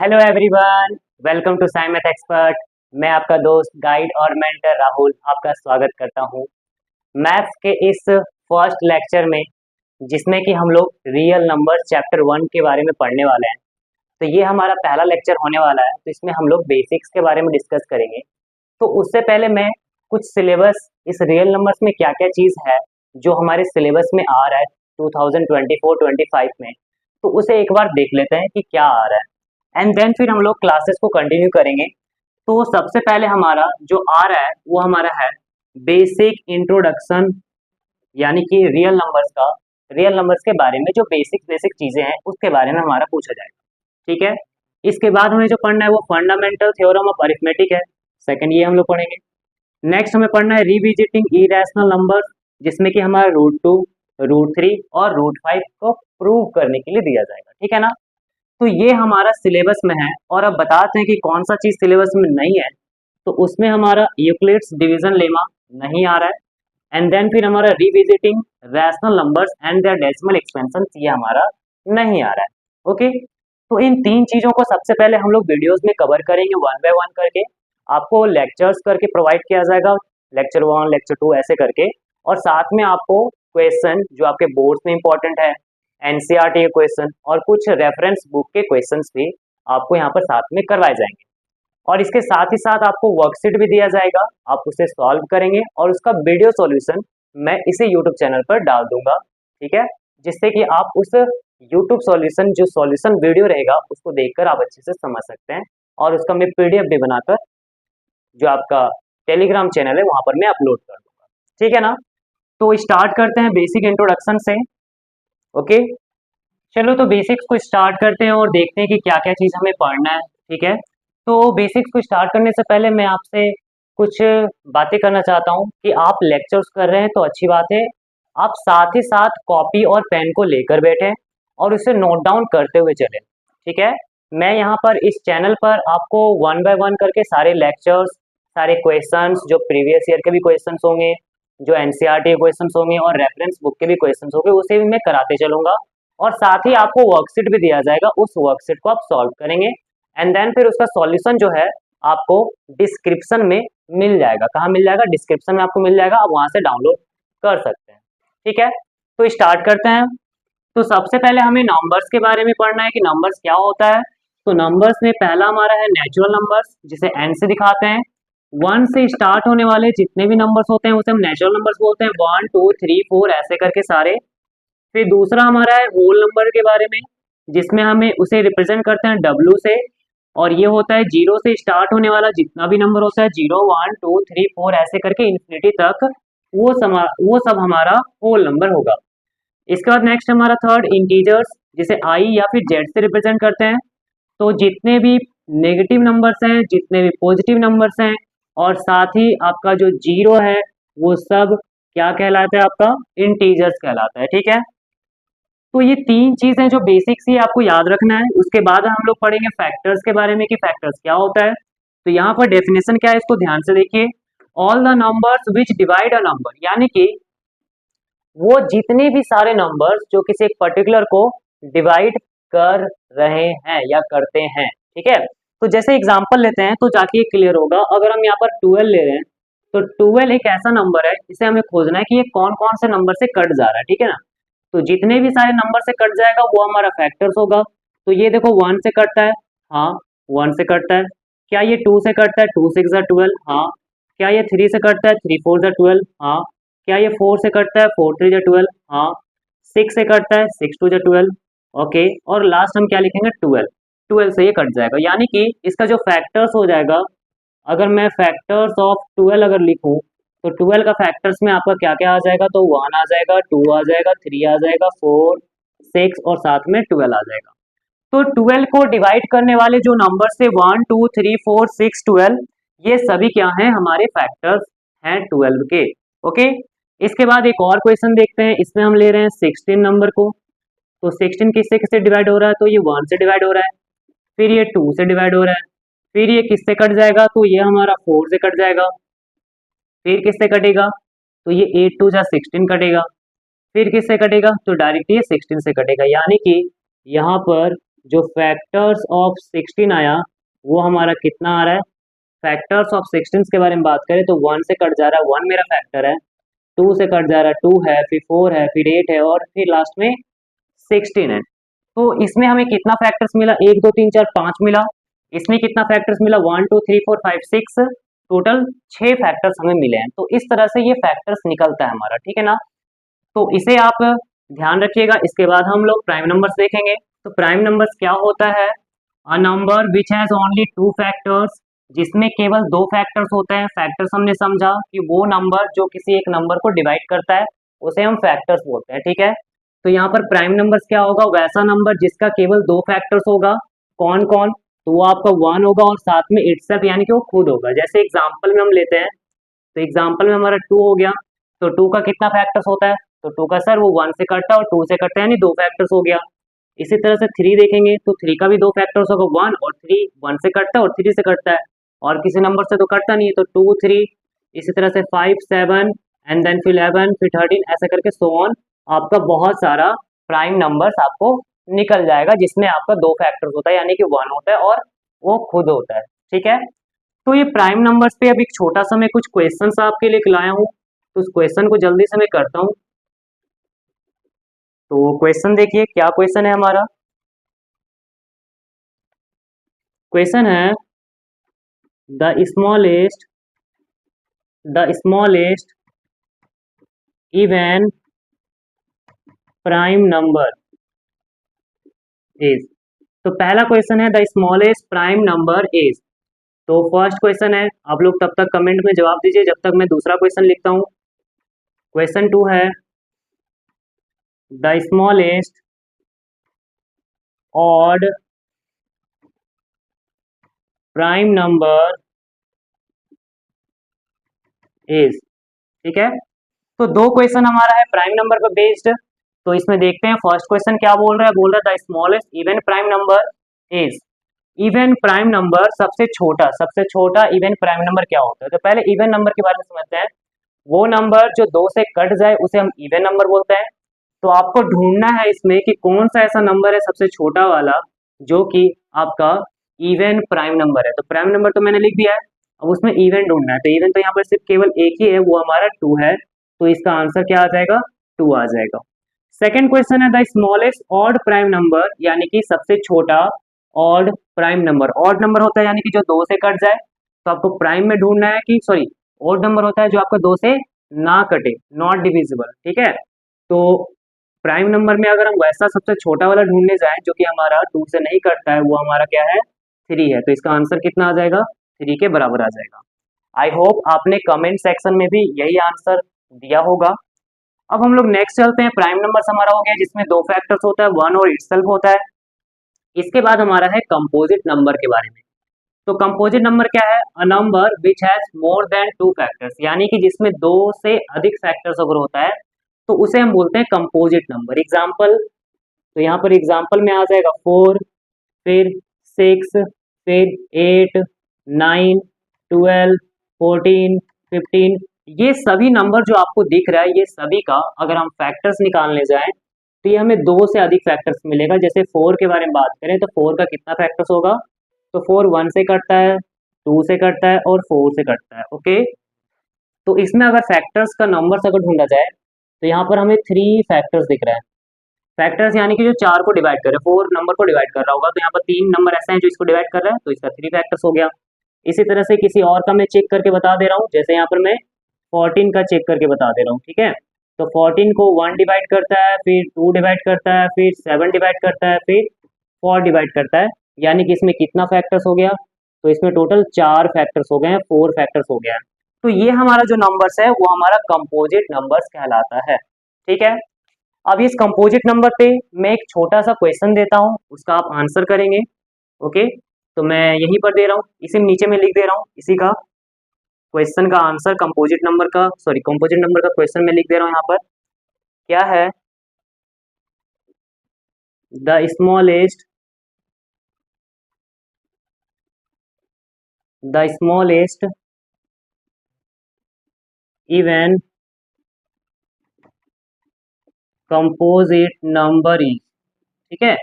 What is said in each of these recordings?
Hello everyone, welcome to Sai math expert. मैं आपका दोस्त गाइड और मेंटर राहुल आपका स्वागत करता हूं मैथ्स के इस फर्स्ट लेक्चर में, जिसमें कि हम लोग रियल नंबर चैप्टर 1 के बारे में पढ़ने वाले हैं। तो ये हमारा पहला लेक्चर होने वाला है, तो इसमें हम लोग बेसिक्स के बारे में डिस्कस करेंगे। तो उससे पहले मैं कुछ सिलेबस, इस रियल नंबर्स में क्या क्या चीज़ है जो हमारे सिलेबस में आ रहा है 2024-25 में, तो उसे एक बार देख लेते हैं कि क्या आ रहा है, एंड देन फिर हम लोग क्लासेस को कंटिन्यू करेंगे। तो सबसे पहले हमारा जो आ रहा है वो हमारा है बेसिक इंट्रोडक्शन, यानी कि रियल नंबर्स के बारे में जो बेसिक बेसिक चीज़ें हैं उसके बारे में हमारा पूछा जाएगा। ठीक है। इसके बाद हमें जो पढ़ना है वो फंडामेंटल थ्योरम ऑफ अरिथमेटिक है, सेकंड ये हम लोग पढ़ेंगे। नेक्स्ट हमें पढ़ना है रिविजिटिंग इरेशनल नंबर्स, जिसमें कि हमारा √2, √3 और √5 को प्रूव करने के लिए दिया जाएगा। ठीक है ना। तो ये हमारा सिलेबस में है, और अब बताते हैं कि कौन सा चीज़ सिलेबस में नहीं है। तो उसमें हमारा यूक्लिड्स डिवीजन लेमा नहीं आ रहा है, एंड देन फिर हमारा revisiting rational numbers and their decimal expansion ये हमारा नहीं आ रहा है। ओके। तो इन तीन चीज़ों को सबसे पहले हम लोग वीडियोस में कवर करेंगे वन बाय वन करके। आपको लेक्चर्स करके प्रोवाइड किया जाएगा, लेक्चर 1, लेक्चर 2 ऐसे करके, और साथ में आपको क्वेश्चन जो आपके बोर्ड्स में इंपॉर्टेंट है, एनसीईआरटी के क्वेश्चन और कुछ रेफरेंस बुक के क्वेश्चंस भी आपको यहाँ पर साथ में करवाए जाएंगे। और इसके साथ ही साथ आपको वर्कशीट भी दिया जाएगा, आप उसे सॉल्व करेंगे और उसका वीडियो सॉल्यूशन मैं इसी यूट्यूब चैनल पर डाल दूंगा। ठीक है। जिससे कि आप उस यूट्यूब सॉल्यूशन, जो सॉल्यूशन वीडियो रहेगा, उसको देखकर आप अच्छे से समझ सकते हैं, और उसका मैं पीडीएफ भी बनाकर जो आपका टेलीग्राम चैनल है वहां पर मैं अपलोड कर दूंगा। ठीक है ना। तो स्टार्ट करते हैं बेसिक इंट्रोडक्शन से। ओके। चलो तो बेसिक्स को स्टार्ट करते हैं और देखते हैं कि क्या क्या चीज़ हमें पढ़ना है। ठीक है। तो बेसिक्स को स्टार्ट करने से पहले मैं आपसे कुछ बातें करना चाहता हूँ कि आप लेक्चर्स कर रहे हैं तो अच्छी बात है, आप साथ ही साथ कॉपी और पेन को लेकर बैठे और उसे नोट डाउन करते हुए चलें। ठीक है। मैं यहाँ पर इस चैनल पर आपको वन बाय वन करके सारे लेक्चर्स, सारे क्वेश्चंस, जो प्रीवियस ईयर के भी क्वेश्चंस होंगे, जो एनसीईआरटी के क्वेश्चंस होंगे और रेफरेंस बुक के भी क्वेश्चंस होंगे, उसे भी मैं कराते चलूंगा। और साथ ही आपको वर्कशीट भी दिया जाएगा, उस वर्कशीट को आप सॉल्व करेंगे, एंड देन फिर उसका सॉल्यूशन जो है आपको डिस्क्रिप्शन में मिल जाएगा। कहाँ मिल जाएगा? डिस्क्रिप्शन में आपको मिल जाएगा, आप वहां से डाउनलोड कर सकते हैं। ठीक है। तो स्टार्ट करते हैं। तो सबसे पहले हमें नंबर्स के बारे में पढ़ना है कि नंबर्स क्या होता है। तो नंबर्स में पहला हमारा है नेचुरल नंबर्स, जिसे एन से दिखाते हैं। 1 से स्टार्ट होने वाले जितने भी नंबर्स होते हैं उसे हम नेचुरल नंबर्स बोलते हैं, 1 2 3 4 ऐसे करके सारे। फिर दूसरा हमारा है होल नंबर के बारे में, जिसमें हमें उसे रिप्रेजेंट करते हैं W से, और ये होता है 0 से स्टार्ट होने वाला जितना भी नंबर होता है, 0 1 2 3 4 ऐसे करके इन्फिनिटी तक, वो सब हमारा होल नंबर होगा। इसके बाद नेक्स्ट हमारा थर्ड इंटीजर्स, जिसे I या फिर Z से रिप्रेजेंट करते हैं। तो जितने भी नेगेटिव नंबर्स हैं, जितने भी पॉजिटिव नंबर्स हैं, और साथ ही आपका जो जीरो है, वो सब क्या कहलाता है? आपका इंटीजर्स कहलाता है। ठीक है। तो ये तीन चीजें जो बेसिक्स ही आपको याद रखना है। उसके बाद हम लोग पढ़ेंगे फैक्टर्स के बारे में कि फैक्टर्स क्या होता है। तो यहाँ पर डेफिनेशन क्या है, इसको ध्यान से देखिए। All the numbers which divide a number, यानी कि वो जितने भी सारे नंबर्स जो किसी एक पर्टिकुलर को डिवाइड कर रहे हैं या करते हैं। ठीक है। तो जैसे एग्जांपल लेते हैं तो जाके ये क्लियर होगा। अगर हम यहाँ पर 12 ले रहे हैं, तो 12 एक ऐसा नंबर है, इसे हमें खोजना है कि ये कौन कौन से नंबर से कट जा रहा है। ठीक है ना। तो जितने भी सारे नंबर से कट जाएगा वो हमारा फैक्टर्स होगा। तो ये देखो 1 से कटता है, हाँ 1 से कटता है। क्या ये 2 से कटता है? 2 6 12, हाँ। क्या ये 3 से कटता है? 3 4 12, हाँ। क्या ये 4 से कटता है? 4 3 12, हाँ। 6 से कटता है? 6 2 12, ओके। और लास्ट हम क्या लिखेंगे? 12। 12 से ये कट जाएगा, यानी कि इसका जो फैक्टर्स हो जाएगा, अगर मैं फैक्टर्स ऑफ 12 अगर लिखूं, तो 12 का फैक्टर्स में आपका क्या क्या आ जाएगा? तो 1 आ जाएगा, 2 आ जाएगा, 3 आ जाएगा, 4 6 और साथ में 12 आ जाएगा। तो 12 को डिवाइड करने वाले जो नंबर से 1 2 3 4 6 12, ये सभी क्या हैं? हमारे फैक्टर्स हैं 12 के। ओके। इसके बाद एक और क्वेश्चन देखते हैं। इसमें हम ले रहे हैं 16 नंबर को। तो 16 किससे किससे डिवाइड हो रहा है? तो ये 1 से डिवाइड हो रहा है, फिर ये 2 से डिवाइड हो रहा है, फिर ये किससे कट जाएगा? तो ये हमारा 4 से कट जाएगा, फिर किससे कटेगा? तो ये 8 2 जा 16 कटेगा, फिर किससे कटेगा? तो डायरेक्टली ये 16 से कटेगा, यानी कि यहाँ पर जो फैक्टर्स ऑफ 16 आया वो हमारा कितना आ रहा है। फैक्टर्स ऑफ 16 के बारे में बात करें तो 1 से कट जा रहा है, 1 मेरा फैक्टर है, 2 से कट जा रहा है, 2 है, फिर 4 है, फिर 8 है और फिर लास्ट में 16 है। तो इसमें हमें कितना फैक्टर्स मिला, 1 2 3 4 5 मिला। इसमें कितना फैक्टर्स मिला, 1 2 3 4 5 6, टोटल 6 फैक्टर्स हमें मिले हैं। तो इस तरह से ये फैक्टर्स निकलता है हमारा, ठीक है ना। तो इसे आप ध्यान रखिएगा। इसके बाद हम लोग प्राइम नंबर्स देखेंगे। तो प्राइम नंबर्स क्या होता है, a number which has only 2 factors, जिसमें केवल 2 फैक्टर्स होते हैं। फैक्टर्स हमने समझा कि वो नंबर जो किसी एक नंबर को डिवाइड करता है उसे हम फैक्टर्स बोलते हैं, ठीक है। तो यहाँ पर प्राइम नंबर्स क्या होगा, वैसा नंबर जिसका केवल 2 फैक्टर्स होगा। कौन कौन, तो वो आपका 1 होगा और साथ में इटसेल्फ यानी कि वो खुद होगा। जैसे एग्जांपल में हम लेते हैं, तो एग्जांपल में हमारा 2 हो गया, तो 2 का कितना फैक्टर्स होता है, तो 2 का सर वो 1 से कटता है और 2 से कटता है यानी 2 फैक्टर्स हो गया। इसी तरह से 3 देखेंगे तो 3 का भी 2 फैक्टर्स होगा, 1 और 3, 1 से कटता है और 3 से कटता है, और किसी नंबर से तो कटता नहीं है, तो 2 3। इसी तरह से 5 7 एंड देन फिर 11 फिर 13 ऐसा करके सो ऑन, आपका बहुत सारा प्राइम नंबर्स आपको निकल जाएगा जिसमें आपका 2 फैक्टर्स होता है यानी कि 1 होता है और वो खुद होता है, ठीक है। तो ये प्राइम नंबर्स पे अब एक छोटा सा मैं कुछ क्वेश्चंस आपके लिए लाया हूँ, तो उस क्वेश्चन को जल्दी से मैं करता हूँ। तो क्वेश्चन देखिए क्या क्वेश्चन है हमारा। क्वेश्चन है the smallest even prime number is. तो पहला क्वेश्चन है the smallest prime number is. तो फर्स्ट क्वेश्चन है, आप लोग तब तक कमेंट में जवाब दीजिए जब तक मैं दूसरा क्वेश्चन लिखता हूँ। क्वेश्चन 2 है the smallest odd prime number is, ठीक है। तो दो क्वेश्चन हमारा है प्राइम नंबर पर बेस्ड। तो इसमें देखते हैं फर्स्ट क्वेश्चन क्या बोल रहा है, बोल रहा है the smallest even prime number is. Even prime number सबसे छोटा इवन प्राइम नंबर क्या होता है। तो पहले इवन नंबर के बारे में समझते हैं। वो नंबर जो 2 से कट जाए उसे हम इवन नंबर बोलते हैं। तो आपको ढूंढना है इसमें कि कौन सा ऐसा नंबर है सबसे छोटा वाला जो कि आपका इवन प्राइम नंबर है। तो प्राइम नंबर तो मैंने लिख दिया है, अब उसमें इवन ढूंढना है। तो इवन तो यहाँ पर सिर्फ केवल एक ही है, वो हमारा 2 है। तो इसका आंसर क्या आ जाएगा, 2 आ जाएगा। सेकेंड क्वेश्चन है the smallest odd prime number, यानी कि सबसे छोटा odd prime number. Odd number होता है यानी कि जो 2 से कट जाए। तो आपको प्राइम में ढूंढना है कि सॉरी, ऑड नंबर होता है जो आपका 2 से ना कटे, नॉट डिविजिबल, ठीक है। तो प्राइम नंबर में अगर हम वैसा सबसे छोटा वाला ढूंढने जाए जो कि हमारा 2 से नहीं कटता है, वो हमारा क्या है, 3 है। तो इसका आंसर कितना आ जाएगा, 3 के बराबर आ जाएगा। आई होप आपने कमेंट सेक्शन में भी यही आंसर दिया होगा। अब हम लोग नेक्स्ट चलते हैं। प्राइम नंबर हमारा हो गया जिसमें 2 फैक्टर्स होता है, 1 और इटसेल्फ होता है। इसके बाद हमारा है कंपोजिट नंबर के बारे में। तो कंपोजिट नंबर क्या है, a number which has more than 2 factors, यानी कि जिसमें 2 से अधिक फैक्टर्स अगर होता है तो उसे हम बोलते हैं कंपोजिट नंबर। एग्जाम्पल, तो यहाँ पर एग्जाम्पल में आ जाएगा 4, फिर 6, फिर 8, 9, 12, 14, 15। ये सभी नंबर जो आपको दिख रहा है, ये सभी का अगर हम फैक्टर्स निकालने जाएं तो ये हमें 2 से अधिक फैक्टर्स मिलेगा। जैसे 4 के बारे में बात करें तो 4 का कितना फैक्टर्स होगा, तो 4 1 से कटता है, 2 से कटता है और 4 से कटता है, ओके। तो इसमें अगर फैक्टर्स का नंबर्स अगर ढूंढा जाए तो यहाँ पर हमें 3 फैक्टर्स दिख रहा है। फैक्टर्स यानी कि जो 4 को डिवाइड कर रहे हैं, 4 नंबर को डिवाइड कर रहा होगा, तो यहाँ पर 3 नंबर ऐसे हैं जो इसको डिवाइड कर रहा है, तो इसका 3 फैक्टर्स हो गया। इसी तरह से किसी और का मैं चेक करके बता दे रहा हूँ, जैसे यहाँ पर मैं 14 का चेक करके बता दे रहा हूँ, ठीक है। तो 14 को 1 डिवाइड करता है, फिर 2 डिवाइड करता है, फिर 7 डिवाइड करता है, फिर 4 डिवाइड करता है, यानी कि इसमें कितना फैक्टर्स हो गया, तो इसमें टोटल 4 फैक्टर्स हो गए हैं, 4 फैक्टर्स हो गया है। तो ये हमारा जो नंबर्स है वो हमारा कंपोजिट नंबर्स कहलाता है, ठीक है। अब इस कंपोजिट नंबर पे मैं एक छोटा सा क्वेश्चन देता हूँ, उसका आप आंसर करेंगे, ओके। तो मैं यहीं पर दे रहा हूँ, इसे नीचे में लिख दे रहा हूँ, इसी का क्वेश्चन का आंसर कंपोजिट नंबर का, सॉरी कंपोजिट नंबर का क्वेश्चन में लिख दे रहा हूँ यहाँ पर। क्या है, the smallest even composite number is, ठीक है।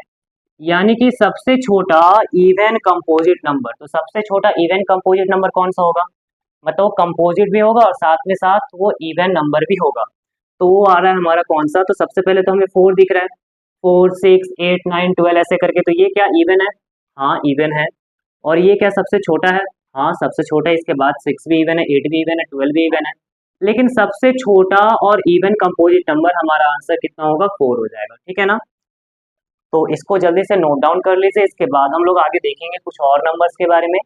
यानी कि सबसे छोटा इवन कंपोजिट नंबर। तो सबसे छोटा इवन कंपोजिट नंबर कौन सा होगा? मतलब वो कंपोजिट भी होगा और साथ में साथ वो इवन नंबर भी होगा। तो वो आ रहा है हमारा कौन सा? तो सबसे पहले तो हमें 4 दिख रहा है, 4 6 8 9 12 ऐसे करके। तो ये क्या इवन है? हाँ इवन है। और ये क्या सबसे छोटा है? हाँ सबसे छोटा है। इसके बाद 6 भी इवन है, 8 भी इवन है, 12 भी इवन है। लेकिन सबसे छोटा और इवन कंपोजिट नंबर हमारा आंसर कितना होगा? 4 हो जाएगा। ठीक है ना? तो इसको जल्दी से नोट डाउन कर लीजिए। इसके बाद हम लोग आगे देखेंगे कुछ और नंबर्स के बारे में।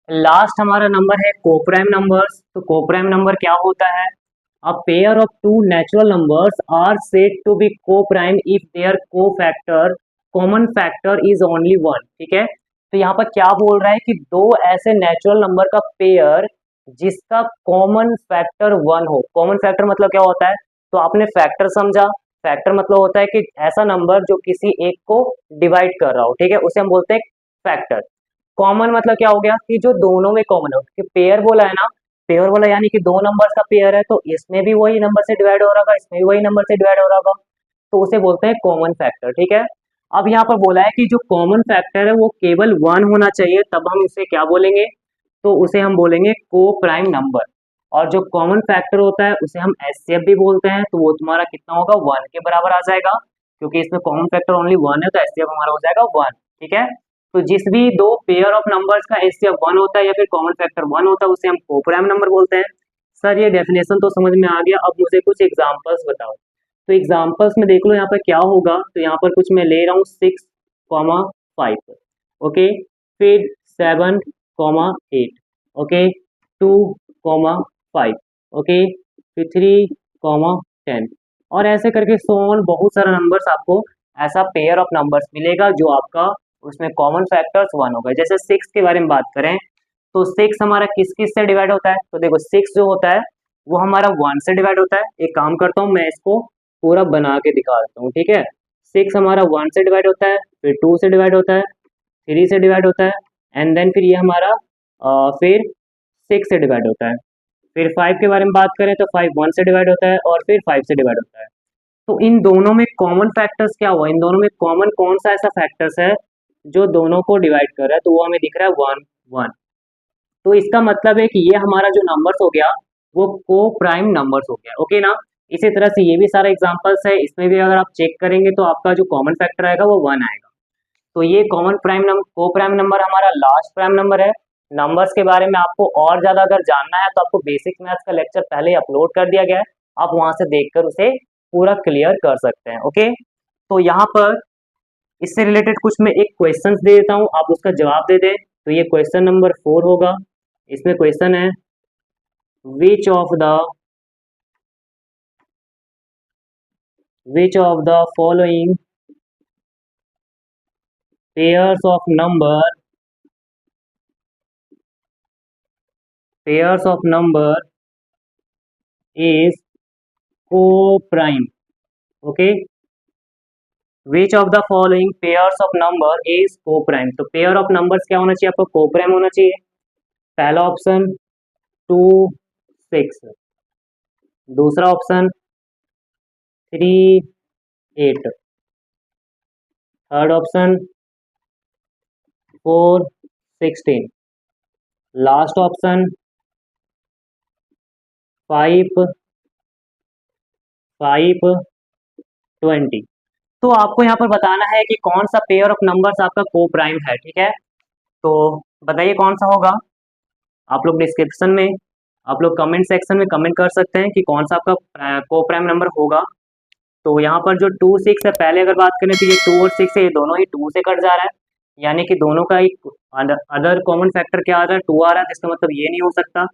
लास्ट हमारा नंबर है कोप्राइम नंबर्स। तो कोप्राइम नंबर क्या होता है? A pair of two natural numbers are said to be coprime if their cofactor common factor is only one. ठीक है? तो यहाँ पर क्या बोल रहा है कि दो ऐसे नेचुरल नंबर का पेयर जिसका कॉमन फैक्टर वन हो। कॉमन फैक्टर मतलब क्या होता है? तो आपने फैक्टर समझा। फैक्टर मतलब होता है कि ऐसा नंबर जो किसी एक को डिवाइड कर रहा हो। ठीक है? उसे हम बोलते हैं फैक्टर। कॉमन मतलब क्या हो गया कि जो दोनों में कॉमन हो। कि पेयर बोला है ना, पेयर बोला यानी कि दो नंबर्स का पेयर है, तो इसमें भी वही नंबर से डिवाइड हो रहा होगा, इसमें भी वही नंबर से डिवाइड हो रहा होगा। तो उसे बोलते हैं कॉमन फैक्टर। ठीक है? अब यहाँ पर बोला है कि जो कॉमन फैक्टर है वो केवल वन होना चाहिए, तब हम इसे क्या बोलेंगे? तो उसे हम बोलेंगे को प्राइम नंबर। और जो कॉमन फैक्टर होता है उसे हम एचसीएफ भी बोलते हैं। तो वो तुम्हारा कितना होगा? वन के बराबर आ जाएगा, क्योंकि इसमें कॉमन फैक्टर ओनली वन है, तो एचसीएफ हमारा हो जाएगा वन। ठीक है? तो जिस भी दो पेयर ऑफ नंबर्स का एचसीएफ वन होता है या फिर कॉमन फैक्टर वन होता है उसे हम कोप्राइम नंबर बोलते हैं। सर ये डेफिनेशन तो समझ में आ गया, अब मुझे कुछ एग्जांपल्स बताओ। तो एग्जांपल्स में देख लो यहाँ पर क्या होगा। तो यहाँ पर कुछ मैं ले रहा हूँ 6, 5, ओके, फिर 7, 8, ओके, 2, 5, ओके, फिर 3, 10, और ऐसे करके सो ऑन बहुत सारा नंबर्स आपको ऐसा पेयर ऑफ नंबर्स मिलेगा जो आपका उसमें कॉमन फैक्टर्स वन होगा। जैसे 6 के बारे में बात करें तो 6 हमारा किस किस से डिवाइड होता है? तो देखो 6 जो होता है वो हमारा वन से डिवाइड होता है। एक काम करता हूँ, मैं इसको पूरा बना के दिखा देता हूँ। ठीक है? 6 हमारा वन से डिवाइड होता है, फिर 2 से डिवाइड होता है, 3 से डिवाइड होता है, एंड देन फिर ये हमारा फिर 6 से डिवाइड होता है। फिर 5 के बारे में बात करें तो 5 1 से डिवाइड होता है और फिर 5 से डिवाइड होता है। तो इन दोनों में कॉमन फैक्टर्स क्या हुआ? इन दोनों में कॉमन कौन सा ऐसा फैक्टर्स है जो दोनों को डिवाइड कर रहा है? तो वो हमें दिख रहा है वन वन। तो इसका मतलब है कि ये हमारा जो नंबर्स हो गया वो को प्राइम नंबर्स हो गया। ओके ना? इसी तरह से ये भी सारा एग्जांपल्स है, इसमें भी अगर आप चेक करेंगे तो आपका जो कॉमन फैक्टर आएगा वो वन आएगा। तो ये कॉमन प्राइम नंबर को प्राइम नंबर हमारा लास्ट प्राइम नंबर है। नंबर्स के बारे में आपको और ज्यादा अगर जानना है तो आपको बेसिक मैथ्स का लेक्चर पहले ही अपलोड कर दिया गया है, आप वहां से देखकर उसे पूरा क्लियर कर सकते हैं। ओके? तो यहाँ पर इससे रिलेटेड कुछ मैं एक क्वेश्चन दे देता हूँ, आप उसका जवाब दे दें। तो ये क्वेश्चन नंबर 4 होगा। इसमें क्वेश्चन है which of the following pairs of number is coprime. Okay? Which of the following pairs of number is coprime. तो पेयर ऑफ नंबर्स क्या होना चाहिए? आपको को प्राइम होना चाहिए। पहला ऑप्शन 2 6, दूसरा option 3 8, third option 4 16, last option 5 20। तो आपको यहाँ पर बताना है कि कौन सा पेयर ऑफ नंबर्स आपका को प्राइम है। ठीक है? तो बताइए कौन सा होगा। आप लोग डिस्क्रिप्शन में, आप लोग कमेंट सेक्शन में कमेंट कर सकते हैं कि कौन सा आपका को प्राइम नंबर होगा। तो यहाँ पर जो 2 6 है, पहले अगर बात करें तो ये 2 और 6 है, ये दोनों ही 2 से कट जा रहा है, यानी कि दोनों का एक अदर कॉमन फैक्टर क्या आ रहा है? 2 आ रहा है, जिसका मतलब ये नहीं हो सकता।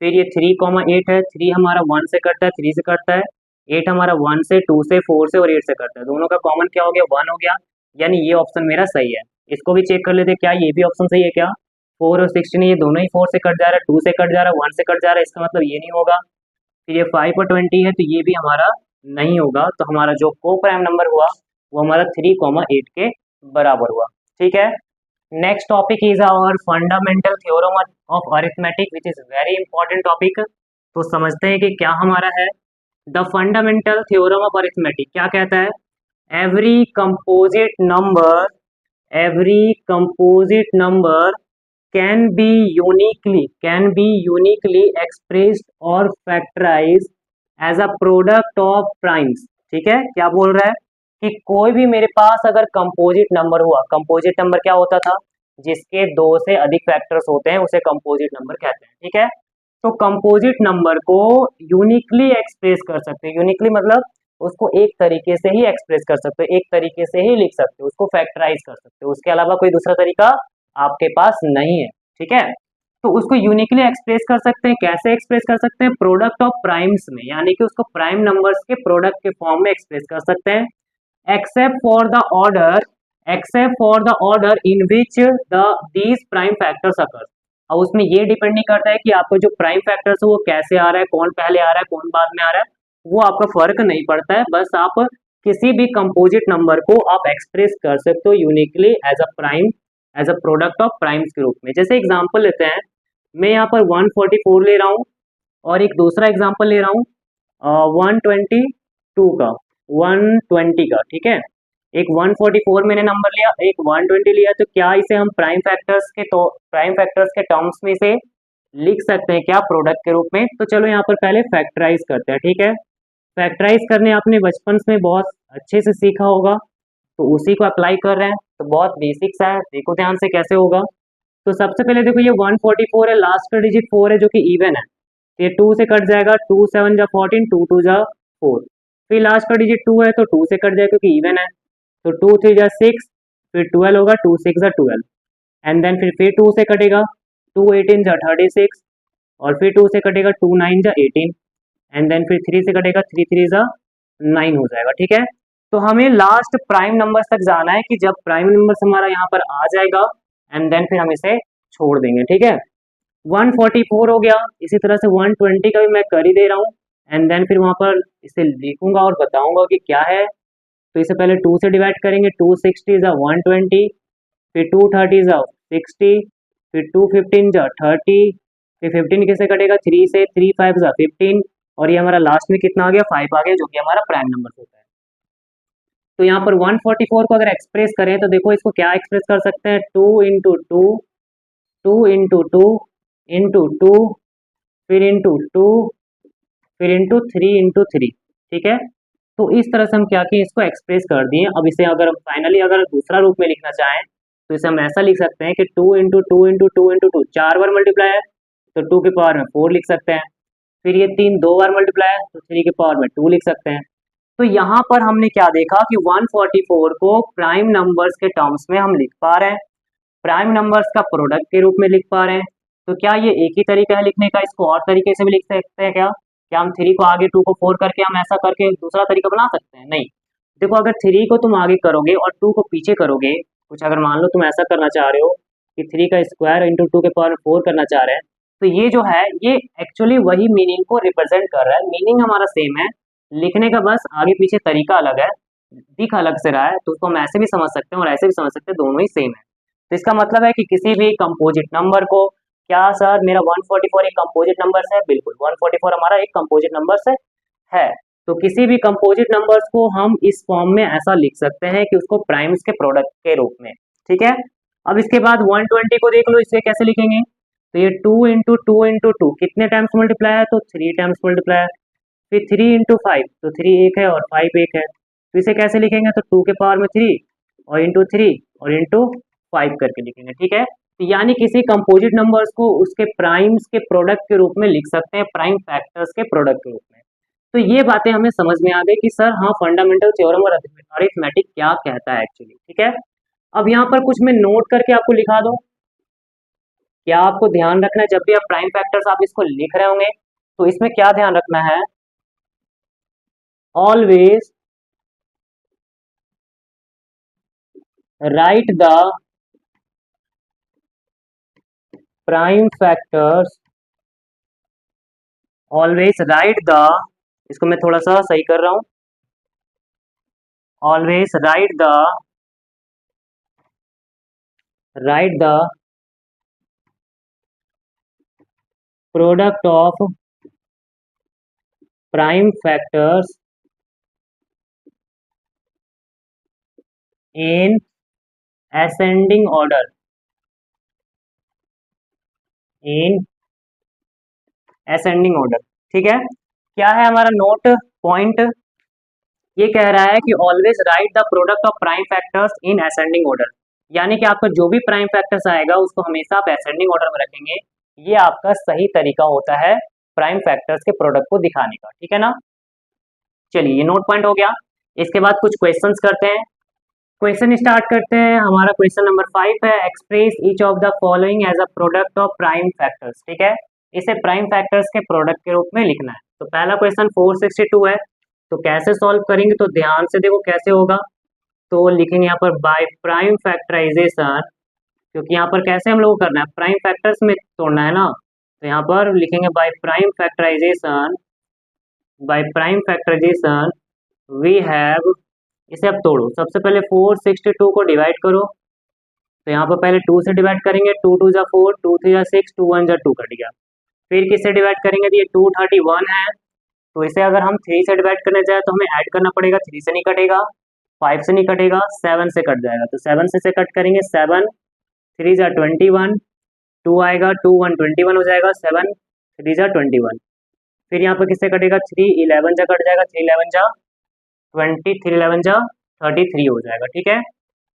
फिर ये 3, 8 है, 3 हमारा 1 से कटता है, 3 से कटता है, 8 हमारा 1 से, 2 से, 4 से और 8 से कटता है। दोनों का कॉमन क्या हो गया? 1 हो गया, यानी ये ऑप्शन मेरा सही है। इसको भी चेक कर लेते हैं, क्या ये भी ऑप्शन सही है क्या? 4 और 16 ये दोनों ही 4 से कट जा रहा है, 2 से कट जा रहा है, 1 से कट जा रहा है, इसका मतलब ये नहीं होगा। फिर ये 5 और 20 है, तो ये भी हमारा नहीं होगा। तो हमारा जो को प्राइम नंबर हुआ वो हमारा 3, 8 के बराबर हुआ। ठीक है? Next topic is our fundamental theorem of arithmetic which is very important topic. तो समझते हैं कि क्या हमारा है। The fundamental theorem of arithmetic क्या कहता है? Every composite number every composite number can be uniquely expressed or factorized as a product of primes। ठीक है, क्या बोल रहा है कि कोई भी मेरे पास अगर कंपोजिट नंबर हुआ, कंपोजिट नंबर क्या होता था, जिसके दो से अधिक फैक्टर्स होते हैं उसे कंपोजिट नंबर कहते हैं। ठीक है, तो कंपोजिट नंबर को यूनिकली एक्सप्रेस कर सकते हैं। यूनिकली मतलब उसको एक तरीके से ही एक्सप्रेस कर सकते हो, एक तरीके से ही लिख सकते हो, उसको फैक्टराइज कर सकते हो, उसके अलावा कोई दूसरा तरीका आपके पास नहीं है। ठीक है, तो उसको यूनिकली एक्सप्रेस कर सकते हैं। कैसे एक्सप्रेस कर सकते हैं? प्रोडक्ट ऑफ प्राइम्स में, यानी कि उसको प्राइम नंबर्स के प्रोडक्ट के फॉर्म में एक्सप्रेस कर सकते हैं। Except for the order, except for the order in which the these prime factors occur. और उसमें ये डिपेंड नहीं करता है कि आपको जो प्राइम फैक्टर्स है वो कैसे आ रहा है, कौन पहले आ रहा है, कौन बाद में आ रहा है, वो आपका फर्क नहीं पड़ता है। बस आप किसी भी कंपोजिट नंबर को आप एक्सप्रेस कर सकते हो uniquely as a prime, as a product of primes के रूप में। जैसे एग्जांपल लेते हैं, मैं यहाँ पर 144 ले रहा हूँ और एक दूसरा एग्जांपल ले रहा हूँ 122 का, 120 का। ठीक है, एक 144 मैंने नंबर लिया, एक 120 लिया, तो क्या इसे हम प्राइम फैक्टर्स के टर्म्स में से लिख सकते हैं क्या प्रोडक्ट के रूप में? तो चलो यहाँ पर पहले फैक्टराइज करते हैं। ठीक है, फैक्टराइज करने आपने बचपन में बहुत अच्छे से सीखा होगा, तो उसी को अप्लाई कर रहे हैं। तो बहुत बेसिक्स है, देखो ध्यान से कैसे होगा। तो सबसे पहले देखो, ये 144 है, लास्ट का डिजिट 4 है जो कि इवन है, तो ये 2 से कट जाएगा, 2 7 जा 14, 2 2 जा 4। फिर लास्ट का डिजिट 2 है तो 2 से कट जाएगा क्योंकि इवन है, तो 2 3 जा 6, फिर 12 होगा, 2 6 जा 12, एंड देन फिर 2 से कटेगा, 2 18 जा 36, और फिर 2 से कटेगा, 2 9 जा 18, एंड देन फिर 3 से कटेगा, 3 3 जा 9 हो जाएगा। ठीक है, तो हमें लास्ट प्राइम नंबर्स तक जाना है कि जब प्राइम नंबर्स हमारा यहाँ पर आ जाएगा एंड देन फिर हम इसे छोड़ देंगे। ठीक है, 144 हो गया, इसी तरह से 120 का भी मैं कर ही दे रहा हूँ, एंड देन फिर वहां पर इसे लिखूंगा और बताऊंगा कि क्या है। तो इसे पहले 2 से डिवाइड करेंगे, 2 60 जा 120, फिर 2 30 जा 60, फिर 2 15 जा 30, फिर 15 किससे कटेगा, 3 से, 3 5 जा 15, और ये हमारा लास्ट में कितना आ गया, 5 आ गया, जो कि हमारा प्राइम नंबर होता है। तो यहाँ पर 144 को अगर एक्सप्रेस करें तो देखो इसको क्या एक्सप्रेस कर सकते हैं, 2 into two, 2 into two into two, फिर इंटू टू, फिर इंटू 3 इंटू 3। ठीक है, तो इस तरह से हम क्या किए, इसको एक्सप्रेस कर दिए। अब इसे अगर फाइनली अगर दूसरा रूप में लिखना चाहें तो इसे हम ऐसा लिख सकते हैं कि 2 into two into two into two, 4 बार मल्टीप्लाई है तो 2 की पावर में 4 लिख सकते हैं, फिर ये 3 2 बार मल्टीप्लाई है तो 3 की पावर में 2 लिख सकते हैं। तो यहाँ पर हमने क्या देखा कि 144 को प्राइम नंबर्स के टर्म्स में हम लिख पा रहे हैं, प्राइम नंबर्स का प्रोडक्ट के रूप में लिख पा रहे हैं। तो क्या ये एक ही तरीका है लिखने का? इसको और तरीके से भी लिख सकते हैं क्या? क्या हम 3 को आगे 2 को 4 करके हम ऐसा करके दूसरा तरीका बना सकते हैं? नहीं। देखो, अगर 3 को तुम आगे करोगे और 2 को पीछे करोगे, कुछ अगर मान लो तुम ऐसा करना चाह रहे हो कि 3 का स्क्वायर इंटू 2 के पावर 4 करना चाह रहे हैं, तो ये जो है ये एक्चुअली वही मीनिंग को रिप्रेजेंट कर रहा है। मीनिंग हमारा सेम है, लिखने का बस आगे पीछे तरीका अलग है, दिख अलग से रहा है, तो उसको हम ऐसे भी समझ सकते हैं और ऐसे भी समझ सकते हैं, दोनों ही सेम है। तो इसका मतलब है कि किसी भी कंपोजिट नंबर को, क्या सर मेरा 144 एक कंपोजिट नंबर है? बिल्कुल, 144 हमारा एक कंपोजिट नंबर है। तो किसी भी कंपोजिट नंबर्स को हम इस फॉर्म में ऐसा लिख सकते हैं कि उसको प्राइम्स के प्रोडक्ट के रूप में। ठीक है, अब इसके बाद 120 को देख लो, इसे कैसे लिखेंगे? तो ये 2 इंटू टू इंटू टू कितने टाइम्स मल्टीप्लाई है? तो 3 टाइम्स मल्टीप्लाई है। फिर 3 इंटू 5, तो 3 एक है और 5 एक है, तो इसे कैसे लिखेंगे? तो 2 के पावर में 3 और इंटू 3 और इंटू 5 करके लिखेंगे। ठीक है, तो यानी किसी कंपोजिट नंबर्स को उसके प्राइम्स के प्रोडक्ट के रूप में लिख सकते हैं, प्राइम फैक्टर्स के प्रोडक्ट के रूप में। तो ये बातें हमें समझ में आ गई कि सर हाँ, फंडामेंटल थ्योरम और अरिथमेटिक क्या कहता है एक्चुअली। ठीक है, अब यहाँ पर कुछ मैं नोट करके आपको लिखा दूं। क्या आपको ध्यान रखना है जब भी आप प्राइम फैक्टर्स आप इसको लिख रहे होंगे तो इसमें क्या ध्यान रखना है? Always right the prime factors, always right the, इसको मैं थोड़ा सा सही कर रहा हूं, always right the product of prime factors in ascending order in ascending order. ठीक है, क्या है हमारा नोट पॉइंट? ये कह रहा है कि always right the product of prime factors in ascending order, यानी कि आपका जो भी प्राइम फैक्टर्स आएगा उसको हमेशा आप असेंडिंग ऑर्डर में रखेंगे। ये आपका सही तरीका होता है प्राइम फैक्टर्स के प्रोडक्ट को दिखाने का। ठीक है ना, चलिए ये नोट पॉइंट हो गया। इसके बाद कुछ क्वेश्चंस करते हैं। क्वेश्चन स्टार्ट करते हैं। हमारा क्वेश्चन नंबर 5 है, express each of the following as a product of prime factors. ठीक है, इसे प्राइम फैक्टर्स के प्रोडक्ट के रूप में लिखना है। तो पहला क्वेश्चन 462 है, तो कैसे सॉल्व करेंगे? तो ध्यान से देखो कैसे होगा। तो लिखेंगे यहाँ पर बाय प्राइम फैक्टराइजेशन, क्योंकि यहाँ पर कैसे हम लोग को करना है, प्राइम फैक्टर्स में तोड़ना है ना। तो यहाँ पर लिखेंगे by prime factorisation, by prime factorisation we have, इसे अब तोड़ो। सबसे पहले 462 को डिवाइड करो। तो यहाँ पर पहले 2 से डिवाइड करेंगे, 2 2 जा 4, 2 3 जा 6, 2 1 जा 2 कट गया। फिर किससे डिवाइड करेंगे? तो ये 231 है, तो इसे अगर हम 3 से डिवाइड करने जाए तो हमें ऐड करना पड़ेगा। 3 से नहीं कटेगा, 5 से नहीं कटेगा, 7 से कट जाएगा। तो 7 से कट करेंगे, 7 3 जा 21, 2 आएगा, 2 1 21 हो जाएगा, 7 3 जा 21। फिर यहाँ पर किससे कटेगा? 3 11 जा कट जाएगा, 3 11 जा 20, 3 11 जा 33 हो जाएगा। ठीक है,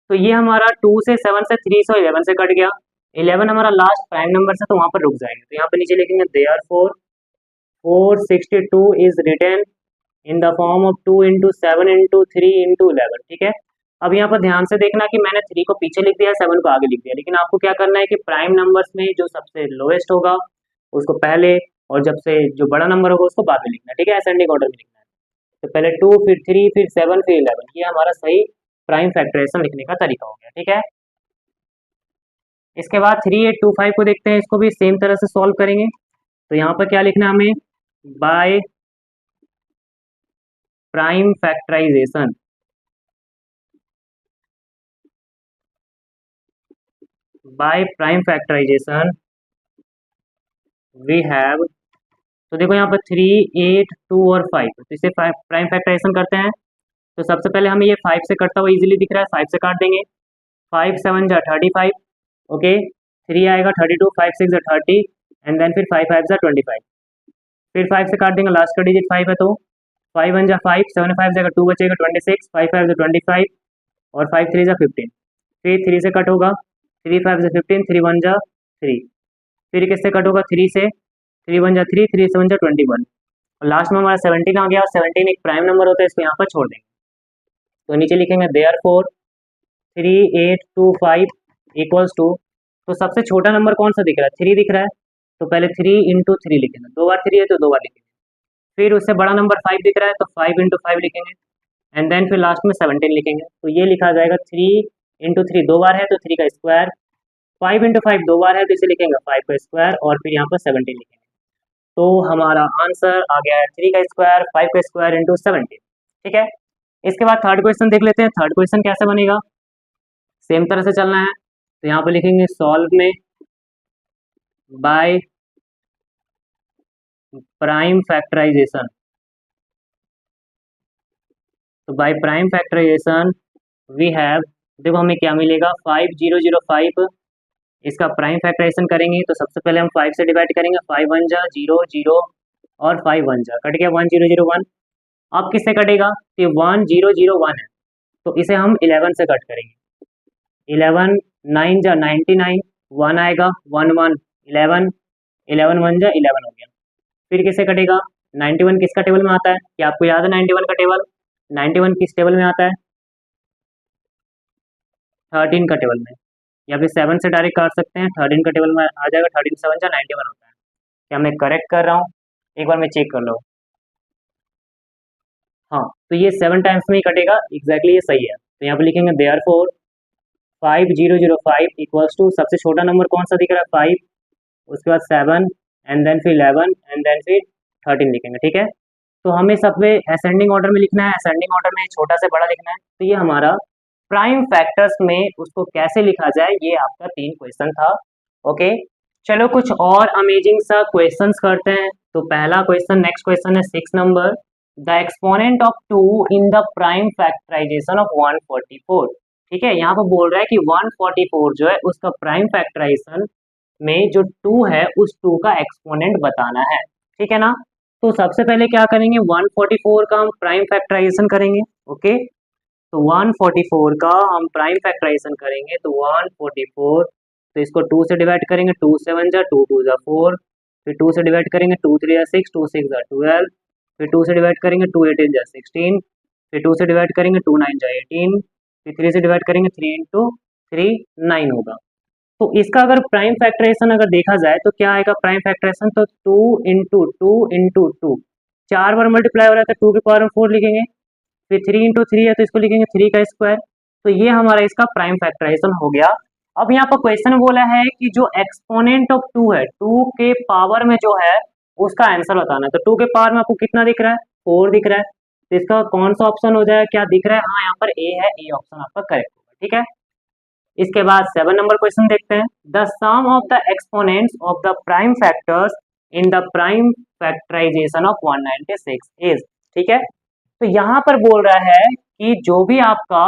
तो ये हमारा 2 से 7 से 3 से 11 से कट गया। 11 हमारा लास्ट प्राइम नंबर से, तो वहाँ पर रुक जाएंगे। तो यहाँ पर नीचे लिखेंगे therefore 462 is written in the form of 2 into 7 into 3 into 11। ठीक है, अब यहाँ पर ध्यान से देखना कि मैंने 3 को पीछे लिख दिया, 7 को आगे लिख दिया, लेकिन आपको क्या करना है कि प्राइम नंबर्स में जो सबसे लोएस्ट होगा उसको पहले, और जब से जो बड़ा नंबर होगा उसको बाद में लिखना है। ठीक है, असेंडिंग ऑर्डर में लिखना है। तो पहले 2, फिर 3, फिर 7, फिर 11, ये हमारा सही प्राइम फैक्टराइजेशन लिखने का तरीका हो गया। ठीक है, इसके बाद 3825 को देखते हैं, इसको भी सेम तरह से सॉल्व करेंगे। तो यहाँ पर क्या लिखना है हमें? By prime factorisation, by prime factorisation we have, तो देखो यहाँ पर 3 8 2 और 5, तो इसे प्राइम फैक्टराइजेशन करते हैं। तो सबसे पहले हमें ये 5 से कटता हुआ इजीली दिख रहा है, 5 से काट देंगे। 5 7 जा 35, ओके, 3 आएगा 32, 5 6 जा 30, एंड देन फिर 5 5 जा 25। फिर 5 से काट देंगे, लास्ट का डिजिट 5 है, तो 5 1 जा 5, 7 5 जाएगा 2 बचेगा 26, 5 5 जा 25 और 5 3 जा 15। फिर 3 से कट होगा, 3 5 जा 15, 3 1 जा 3। फिर किससे कट होगा? 3 से, 3 1 जा 3, 3 7 जा 21, और लास्ट में हमारा 17 आ गया। 17 एक प्राइम नंबर होता है, इसको यहाँ पर छोड़ देंगे। तो नीचे लिखेंगे देयरफॉर 3825 इक्वल्स टू, तो सबसे छोटा नंबर कौन सा दिख रहा है? 3 दिख रहा है, तो पहले 3 इंटू 3 लिखेंगे, 2 बार 3 है तो 2 बार लिखेंगे। फिर उससे बड़ा नंबर 5 दिख रहा है, तो 5 इंटू 5 लिखेंगे, एंड देन फिर लास्ट में 17 लिखेंगे। तो ये लिखा जाएगा 3 इंटू 3 2 बार है तो 3 का स्क्वायर, 5 इंटू 5 2 बार है तो इसे लिखेंगे 5 का स्क्वायर, और फिर यहाँ पर 17 लिखेंगे। तो हमारा आंसर आ गया है 3 का स्क्वायर 5 का स्क्वायर इंटू 17। ठीक है, इसके बाद थर्ड क्वेश्चन देख लेते हैं। थर्ड क्वेश्चन कैसे बनेगा? सेम तरह से चलना है। तो यहाँ पर लिखेंगे सॉल्व में बाय प्राइम फैक्टराइजेशन, तो by prime factorisation we have, देखो हमें क्या मिलेगा? 5005, इसका प्राइम फैक्टराइजेशन करेंगे तो सबसे पहले हम 5 से डिवाइड करेंगे, 5 1 जा 0 0 और 5 1 जा कट गया 1 0 0 1। अब किससे कटेगा? ये 1 0 0 1 है, तो इसे हम 11 से कट करेंगे। 11 9 जा 99, 1 आएगा 1 1 11, 11 1 जा 11 हो गया। फिर किससे कटेगा? 91 किसका टेबल में आता है? क्या आपको याद है 91 का टेबल? 91 किस टेबल में आता है? 13 का टेबल में, या फिर 7 से डायरेक्ट काट सकते हैं, 13 का टेबल में आ जाएगा। 13 7 जा 91 होता है। क्या मैं करेक्ट कर रहा हूँ? एक बार मैं चेक कर लो। हाँ, तो ये 7 टाइम्स में ही कटेगा, एग्जैक्टली ये सही है। तो यहाँ पे लिखेंगे देयरफॉर 5005 इक्वल्स टू, सबसे छोटा नंबर कौन सा दिख रहा है? 5, उसके बाद 7, एंड देन फिर 11, एंड देन फिर 13 लिखेंगे। ठीक है, तो हमें सब में असेंडिंग ऑर्डर में लिखना है, असेंडिंग ऑर्डर में छोटा से बड़ा लिखना है। तो ये हमारा प्राइम फैक्टर्स में उसको कैसे लिखा जाए, ये आपका 3 क्वेश्चन था। ओके, चलो कुछ और अमेजिंग सा क्वेश्चंस करते हैं। तो पहला क्वेश्चन, नेक्स्ट क्वेश्चन है 6 number, the exponent of 2 in the prime factorisation of 144। ठीक है, यहाँ पर बोल रहा है कि 144 जो है उसका प्राइम फैक्टराइजेशन में जो 2 है उस 2 का एक्सपोनेंट बताना है। ठीक है ना। तो सबसे पहले क्या करेंगे, 144 का हम प्राइम फैक्टराइजेशन करेंगे। ओके, तो 144 का हम प्राइम फैक्टराइजेशन करेंगे तो 144, तो इसको 2 से डिवाइड करेंगे, 2 7 जा 2 2 जा 4, फिर 2 से डिवाइड करेंगे 2 3 जा 6, 2 6 जा 12, फिर 2 से डिवाइड करेंगे 2 18 जा 16, फिर 2 से डिवाइड करेंगे 2 9 जा 18, फिर 3 से डिवाइड करेंगे 3 इंटू 3 9 होगा। तो इसका अगर प्राइम फैक्टराइजेशन अगर देखा जाए तो क्या आएगा प्राइम फैक्टराइजेशन, तो 2 इंटू 2 4 बार मल्टीप्लाई हो रहा है तो 2 की पावर में 4 लिखेंगे, फिर 3 इंटू 3 है तो इसको लिखेंगे 3 का स्क्वायर। तो ये हमारा इसका प्राइम फैक्टराइजेशन हो गया। अब यहाँ पर क्वेश्चन बोला है कि जो एक्सपोनेंट ऑफ 2 है, 2 के पावर में जो है उसका आंसर बताना है। तो 2 के पावर में आपको कितना दिख रहा है, 4 दिख रहा है। तो इसका कौन सा ऑप्शन हो जाएगा, क्या दिख रहा है, हाँ यहाँ पर ए है, ए ऑप्शन आपका करेक्ट होगा। ठीक है, इसके बाद 7 नंबर क्वेश्चन देखते हैं। The sum of the exponents of the prime factors in the prime factorisation of 196 is. ठीक है, तो यहाँ पर बोल रहा है कि जो भी आपका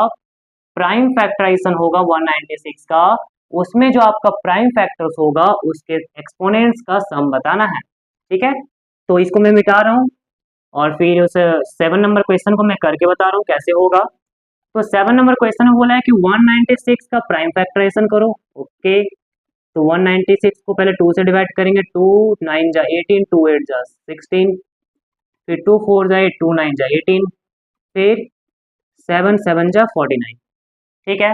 प्राइम फैक्टराइजेशन होगा 196 का, उसमें जो आपका प्राइम फैक्टर्स होगा उसके एक्सपोनेंट्स का सम बताना है। ठीक है, तो इसको मैं मिटा रहा हूँ और फिर उस 7 नंबर क्वेश्चन को मैं करके बता रहा हूँ कैसे होगा। तो 7 नंबर क्वेश्चन में बोला है कि 196 का प्राइम फैक्टराइजेशन करो। ओके, तो 196 को पहले 2 से डिवाइड करेंगे, 2 9 जा 18, 2 8 जा 16, फिर 2 4 जा 8, 2 9 जा 18, फिर 7 7 जा 49। ठीक है,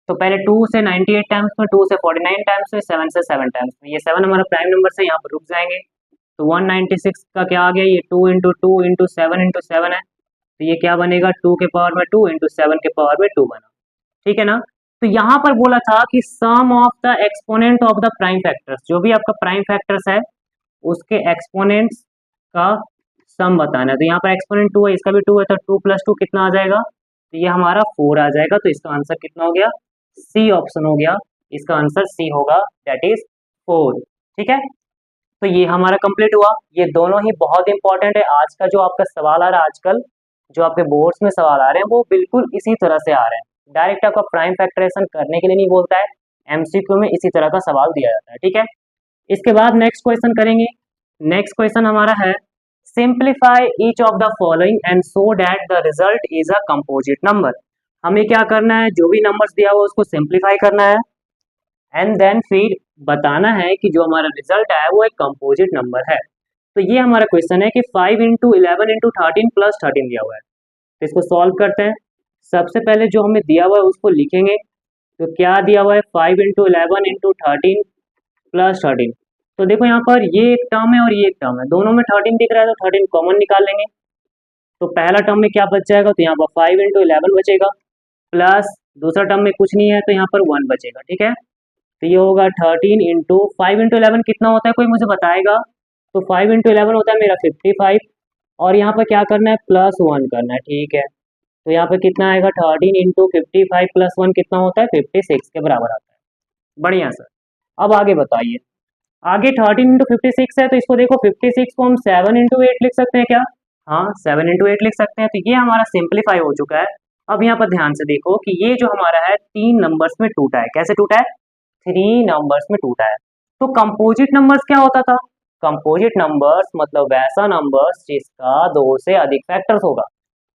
तो पहले 2 से 98 टाइम्स में, 2 से 49 टाइम्स में, 7 से 7 टाइम्स में, ये 7 हमारा प्राइम नंबर से यहाँ पर रुक जाएंगे। तो 196 का क्या आ गया, ये 2 इंटू 2 इंटू 7 इंटू 7 है, तो ये क्या बनेगा 2 के पावर में 2 इंटू 7 के पावर में 2 बना। ठीक है ना। तो यहाँ पर बोला था कि sum of the exponent of the prime factors, जो भी आपका प्राइम फैक्टर्स है उसके एक्सपोनेंट्स का सम बताना है। तो यहाँ पर एक्सपोनेंट 2 है, इसका भी 2 है, तो 2 प्लस 2 कितना आ जाएगा, तो ये हमारा 4 आ जाएगा। तो इसका आंसर कितना हो गया, सी ऑप्शन हो गया, इसका आंसर सी होगा, दैट इज 4। ठीक है, तो ये हमारा कंप्लीट हुआ। ये दोनों ही बहुत इंपॉर्टेंट है। आज का जो आपका सवाल आ रहा है, आजकल जो आपके बोर्ड्स में सवाल आ रहे हैं वो बिल्कुल इसी तरह से आ रहे हैं। डायरेक्ट आपका प्राइम फैक्टराइजेशन करने के लिए नहीं बोलता है, एमसीक्यू में इसी तरह का सवाल दिया जाता है। ठीक है, इसके बाद नेक्स्ट क्वेश्चन करेंगे। नेक्स्ट क्वेश्चन हमारा है simplify each of the following and so that the result is a composite number. हमें क्या करना है, जो भी नंबर्स दिया हुआ उसको सिंप्लीफाई करना है एंड देन फिर बताना है कि जो हमारा रिजल्ट आया वो एक कंपोजिट नंबर है। तो ये हमारा क्वेश्चन है कि 5 इंटू 11 इंटू 13 प्लस 13 दिया हुआ है, तो इसको सॉल्व करते हैं। सबसे पहले जो हमें दिया हुआ है उसको लिखेंगे। तो क्या दिया हुआ है, 5 इंटू 11 इंटू 13 प्लस 13। तो देखो यहाँ पर ये एक टर्म है और ये एक टर्म है, दोनों में 13 दिख रहा है, तो 13 कॉमन निकाल लेंगे। तो पहला टर्म में क्या बच जाएगा, तो यहाँ पर 5 इंटू 11 बचेगा, प्लस दूसरा टर्म में कुछ नहीं है तो यहाँ पर 1 बचेगा। ठीक है, तो ये होगा 13 इंटू 5 इंटू 11 कितना होता है, कोई मुझे बताएगा। तो 5 इंटू 11 होता है मेरा 55, और यहाँ पर क्या करना है, प्लस 1 करना है। ठीक है, तो यहाँ पर कितना आएगा, 13 इंटू 55 प्लस 1 कितना होता है, 56 के बराबर आता है। बढ़िया सर, अब आगे बताइए। आगे 13 इंटू 56 है, तो इसको देखो 56 को हम 7 इंटू 8 लिख सकते हैं क्या, हाँ 7 इंटू 8 लिख सकते हैं। तो ये हमारा सिंप्लीफाई हो चुका है। अब यहाँ पर ध्यान से देखो कि ये जो हमारा है 3 नंबर्स में टूटा है। कैसे टूटा है, 3 नंबर्स में टूटा है। तो कंपोजिट नंबर्स क्या होता था, कंपोजिट नंबर्स मतलब वैसा नंबर्स जिसका 2 से अधिक फैक्टर्स होगा।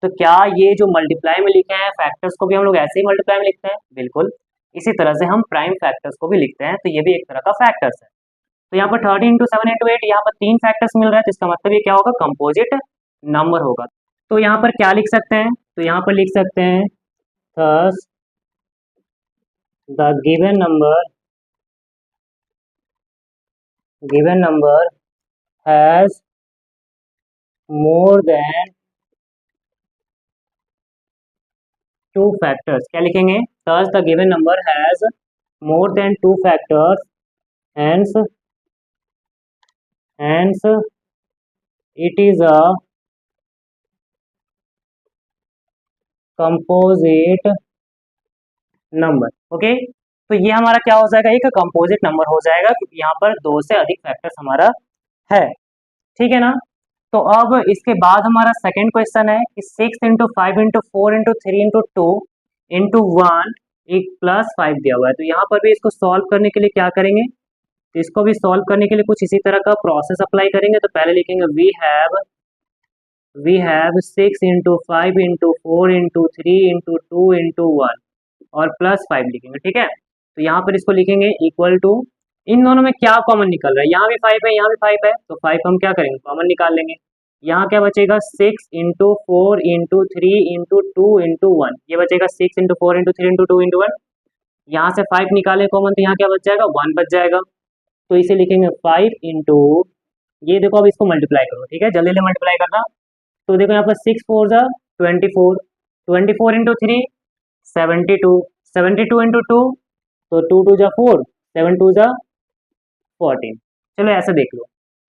तो क्या ये जो मल्टीप्लाई में लिखे हैं फैक्टर्स को भी हम लोग ऐसे ही मल्टीप्लाई में लिखते हैं, बिल्कुल इसी तरह से हम प्राइम फैक्टर्स को भी लिखते हैं। तो ये भी एक तरह का फैक्टर्स है। तो यहाँ पर 13 इंटू 7 इंटू 8, यहाँ पर 3 फैक्टर्स मिल रहा है, तो इसका मतलब ये क्या होगा, कंपोजिट नंबर होगा। तो यहाँ पर क्या लिख सकते हैं, तो यहाँ पर लिख सकते हैं thus the given number has more than 2 factors। क्या लिखेंगे, thus the given number has more than 2 factors, hence it is a composite number। Okay, तो ये हमारा क्या हो जाएगा, एक कंपोजिट नंबर हो जाएगा क्योंकि यहाँ पर 2 से अधिक फैक्टर्स हमारा है। ठीक है ना। तो अब इसके बाद हमारा सेकंड क्वेश्चन है कि 6 into 5 into 4 into 3 into 2 into 1 एक प्लस 5 दिया हुआ है। तो यहाँ पर भी इसको सॉल्व करने के लिए क्या करेंगे, तो इसको भी सॉल्व करने के लिए कुछ इसी तरह का प्रोसेस अप्लाई करेंगे। तो पहले लिखेंगे we have 6 into 5 into 4 into 3 into 2 into 1 और प्लस 5 लिखेंगे, ठीक है। तो यहाँ पर इसको लिखेंगे इक्वल टू, इन दोनों में क्या कॉमन निकल रहा है, यहाँ भी 5 है यहाँ भी 5 है, तो 5 हम क्या करेंगे कॉमन निकाल लेंगे। यहाँ क्या बचेगा 6 इंटू 4 इंटू 3 इंटू 2 इंटू 1, ये बचेगा 6 इंटू 4 इंटू 3 इंटू 2 इंटू 1। यहाँ से 5 निकाले कॉमन, तो यहाँ क्या बच जाएगा 1 बच जाएगा। तो इसे लिखेंगे 5 इंटू, ये देखो अब इसको मल्टीप्लाई करो, ठीक है, जल्दी से मल्टीप्लाई करना। तो देखो यहाँ पर 6 4 जा 24, 24 इंटू 3 72, 72 इंटू 2 तो 2 2 जा 4, 7 2 जा 14। चलो ऐसे देख लो,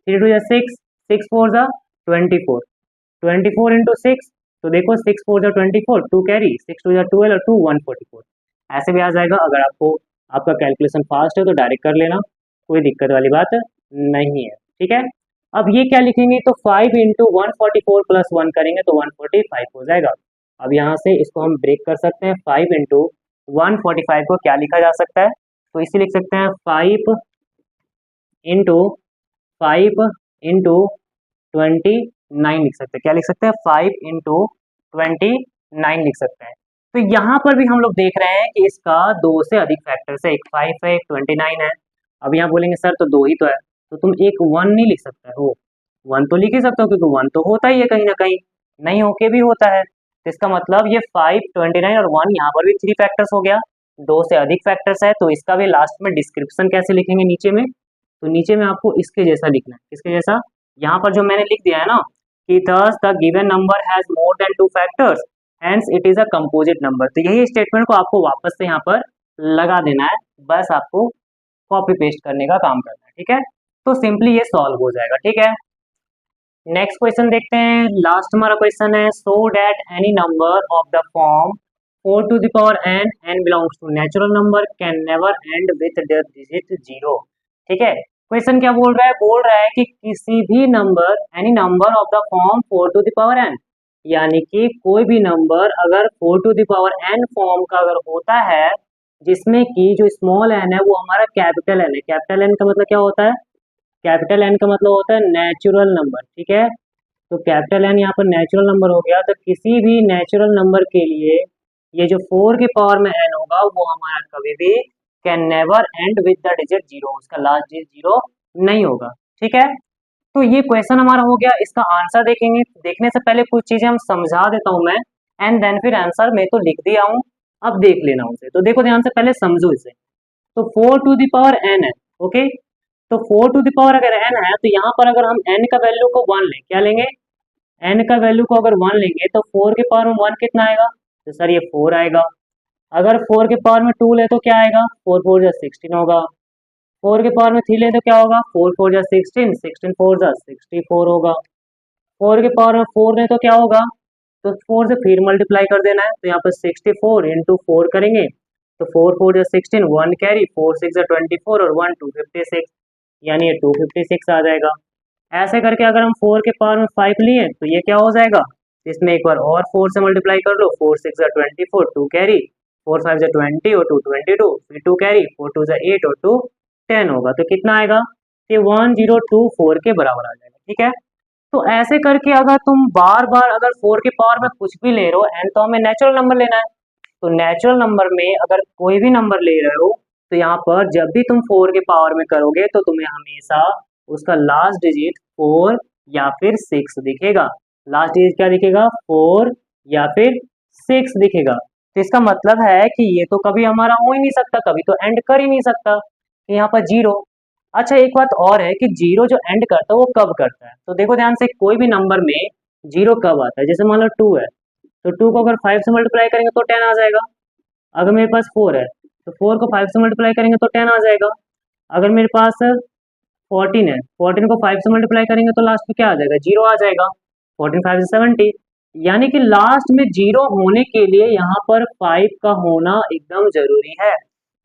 3 2 जा 6, 6 4 जा 24, 24 इंटू 6 तो देखो 6 4 जा 24, 2 कैरी, 6 2 जा 12 और 2 144। ऐसे भी आ जाएगा। अगर आपको आपका कैलकुलेशन फास्ट है तो डायरेक्ट कर लेना, कोई दिक्कत वाली बात नहीं है, ठीक है। अब ये क्या लिखेंगे, तो 5 इंटू 144 प्लस 1 करेंगे तो 145 हो जाएगा। अब यहाँ से इसको हम ब्रेक कर सकते हैं, 5 इंटू 145 को क्या लिखा जा सकता है, तो इसे लिख सकते हैं 5 इंटू 29 लिख सकते हैं। क्या लिख सकते हैं 5 इंटू 29 लिख सकते हैं। तो यहाँ पर भी हम लोग देख रहे हैं कि इसका 2 से अधिक फैक्टर्स है, एक 5 है एक 29 है। अब यहाँ बोलेंगे सर तो 2 ही तो है, तो तुम एक 1 नहीं लिख सकते हो, 1 तो लिख ही सकते हो क्योंकि 1 तो होता ही है कहीं ना कहीं, नहीं होके भी होता है। तो इसका मतलब ये 5 29 और 1 यहाँ पर भी 3 फैक्टर्स हो गया, 2 से अधिक फैक्टर्स है। तो इसका भी लास्ट में डिस्क्रिप्शन कैसे लिखेंगे नीचे में, तो नीचे में आपको इसके जैसा लिखना है। किसके जैसा, यहाँ पर जो मैंने लिख दिया है ना कि thus the given number has more than 2 factors hence it is a composite number, तो यही स्टेटमेंट को आपको वापस से यहाँ पर लगा देना है, बस आपको कॉपी पेस्ट करने का काम करना है, ठीक है। तो सिंपली ये सॉल्व हो जाएगा, ठीक है। नेक्स्ट क्वेश्चन देखते हैं, लास्ट हमारा क्वेश्चन है, so that any number of the form 4 to the power n n belongs to natural number can never end with the digit 0, ठीक है। क्वेश्चन क्या बोल रहा है कि किसी भी number any number of the form 4 to the power n, यानी कि कोई भी नंबर अगर 4 to the power n form का अगर होता है, जिसमें कि जो स्मॉल n है वो हमारा कैपिटल n है। कैपिटल n का मतलब क्या होता है, कैपिटल एन का मतलब होता है नेचुरल नंबर, ठीक है। तो कैपिटल एन यहाँ पर नेचुरल नंबर हो गया, तो किसी भी नेचुरल नंबर के लिए ये जो 4 की पावर में n होगा वो हमारा कभी भी can never and with the digit 0, उसका लास्ट डिजिट 0 नहीं होगा, ठीक है। तो ये क्वेश्चन हमारा हो गया, इसका आंसर देखेंगे। देखने से पहले कुछ चीजें हम समझा देता हूँ मैं, एंड देन फिर आंसर मैं तो लिख दिया हूँ, अब देख लेना उसे। तो देखो ध्यान से, पहले समझो इसे। तो 4 टू द पावर n है, ओके। तो 4 टू द पावर अगर n है तो यहाँ पर अगर हम n का वैल्यू को 1 लें, क्या लेंगे, n का वैल्यू को अगर 1 लेंगे तो 4 के पावर में 1 कितना आएगा, तो सर ये 4 आएगा। अगर 4 के पावर में 2 ले तो क्या आएगा, 4 4 जा 16 होगा। 4 के पावर में 3 ले तो क्या होगा, 4 4 जा 16, 16 4 जा 64 होगा। 4 के पावर में 4 ले तो क्या होगा, तो 4 से फिर मल्टीप्लाई कर देना है। तो यहाँ पर 64 इंटू 4 करेंगे तो 4 4 जा 16, 1 कैरी, 4 6 जा 24 और 1 256, यानी ये 256 आ जाएगा। ऐसे करके अगर हम 4 के पावर में 5 लिए तो ये क्या हो जाएगा, इसमें एक बार और 4 से मल्टीप्लाई कर लो, 4 6 जा 24, 2 कैरी, 4 5 जा 20 और 2 22, फिर 2 कैरी, 4 2 जा 8 और 2 10 होगा। तो कितना आएगा, ये 1024 के बराबर आ जाएगा, ठीक है। तो ऐसे करके अगर तुम बार बार अगर 4 के पावर में कुछ भी ले रहे हो, एंड तो हमें नेचुरल नंबर लेना है, तो नेचुरल नंबर में अगर कोई भी नंबर ले रहे हो तो यहाँ पर जब भी तुम 4 के पावर में करोगे तो तुम्हें हमेशा उसका लास्ट डिजिट 4 या फिर 6 दिखेगा। लास्ट डिजिट क्या दिखेगा, 4 या फिर 6 दिखेगा। तो इसका मतलब है कि ये तो कभी हमारा हो ही नहीं सकता, कभी तो एंड कर ही नहीं सकता, यहाँ पर 0। अच्छा एक बात और है कि 0 जो एंड करता है वो कब करता है, तो देखो ध्यान से, कोई भी नंबर में 0 कब आता है, जैसे मान लो 2 है तो 2 को अगर 5 से मल्टीप्लाई करेंगे तो 10 आ जाएगा। अगर मेरे पास 4 है तो 4 को 5 से मल्टीप्लाई करेंगे तो 10 आ जाएगा। अगर मेरे पास 14 है, 14 को 5 से मल्टीप्लाई करेंगे तो लास्ट में क्या आ जाएगा, 0 आ जाएगा। 14 5 से 70, यानी कि लास्ट में 0 होने के लिए यहाँ पर 5 का होना एकदम जरूरी है।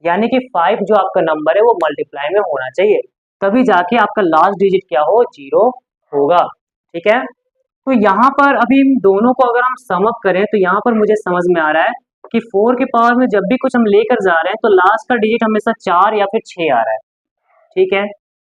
यानी कि 5 जो आपका नंबर है वो मल्टीप्लाई में होना चाहिए, तभी जाके आपका लास्ट डिजिट क्या हो, 0 होगा, ठीक है। तो यहाँ पर अभी इन दोनों को अगर हम सम अप करें तो यहाँ पर मुझे समझ में आ रहा है कि 4 के पावर में जब भी कुछ हम लेकर जा रहे हैं तो लास्ट का डिजिट हमेशा 4 या फिर 6 आ रहा है, ठीक है।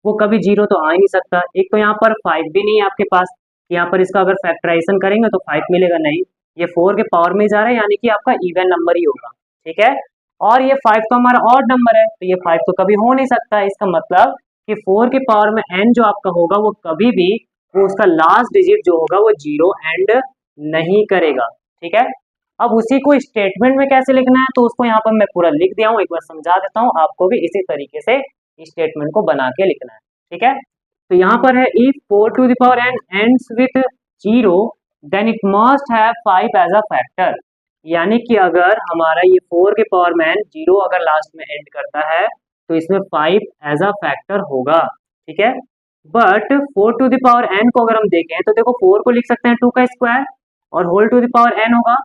वो कभी 0 तो आ ही नहीं सकता। एक तो यहाँ पर 5 भी नहीं है आपके पास, यहाँ पर इसका अगर फैक्टराइजेशन करेंगे तो 5 मिलेगा नहीं, ये 4 के पावर में जा रहा है यानी कि आपका इवन नंबर ही होगा, ठीक है। और ये 5 तो हमारा ऑड नंबर है, तो ये 5 तो कभी हो नहीं सकता। इसका मतलब कि 4 के पावर में n जो आपका होगा वो कभी भी वो उसका लास्ट डिजिट जो होगा वो 0 एंड नहीं करेगा, ठीक है। अब उसी को स्टेटमेंट में कैसे लिखना है तो उसको यहाँ पर मैं पूरा लिख दिया हूँ, एक बार समझा देता हूँ आपको भी इसी तरीके से स्टेटमेंट को बना के लिखना है, ठीक है। तो यहाँ पर है if 4 to the power n ends with 0 then it must have 5 as a factor, यानी कि अगर हमारा ये 4 के पावर में n 0 अगर लास्ट में एंड करता है तो इसमें 5 एज अ फैक्टर होगा, ठीक है। But 4 to the power n को अगर हम देखें तो देखो 4 को लिख सकते हैं 2 का स्क्वायर और whole to the power n होगा,